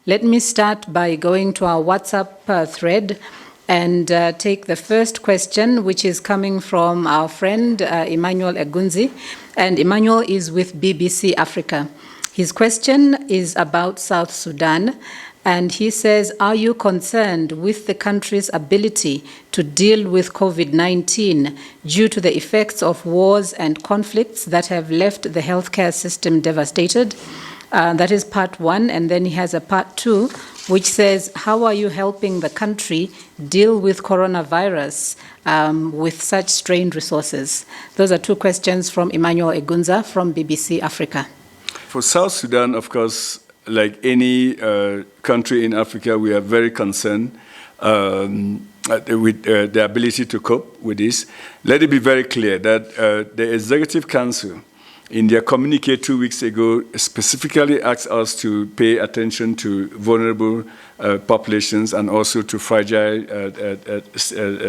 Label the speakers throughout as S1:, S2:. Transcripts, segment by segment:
S1: Let me start by going to our WhatsApp thread and take the first question, which is coming from our friend Emmanuel Egunzi. And Emmanuel is with BBC Africa. His question is about South Sudan. And he says, are you concerned with the country's ability to deal with COVID-19 due to the effects of wars and conflicts that have left the healthcare system devastated? That is part one. And then he has a part two, which says, how are you helping the country deal with coronavirus with such strained resources? Those are two questions from Emmanuel Egunza from BBC Africa.
S2: For South Sudan, of course, like any country in Africa, we are very concerned with the ability to cope with this. Let it be very clear that the Executive Council, in their communique 2 weeks ago, specifically asked us to pay attention to vulnerable populations and also to fragile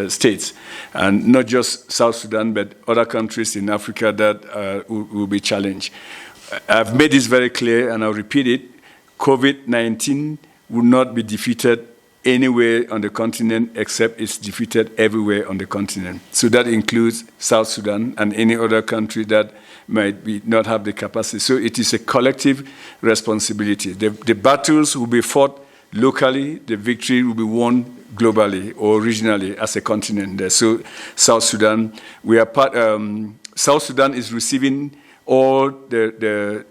S2: states, and not just South Sudan, but other countries in Africa that will be challenged. I've made this very clear, and I'll repeat it. COVID-19 will not be defeated anywhere on the continent except it's defeated everywhere on the continent. So that includes South Sudan and any other country that might not have the capacity. So it is a collective responsibility. The battles will be fought locally, the victory will be won globally or regionally as a continent. So South Sudan, South Sudan is receiving all the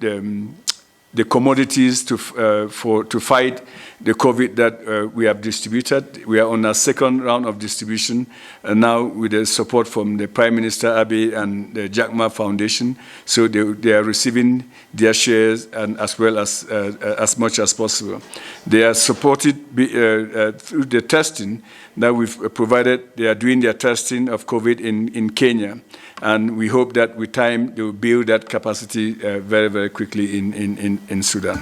S2: commodities to fight the COVID that we have distributed. We are on our second round of distribution now with the support from the Prime Minister Abiy and the Jack Ma Foundation. So they are receiving their shares and as well as much as possible. They are supported through the testing that we've provided. They are doing their testing of COVID in Kenya. And we hope that with time they will build that capacity very, very quickly in Sudan.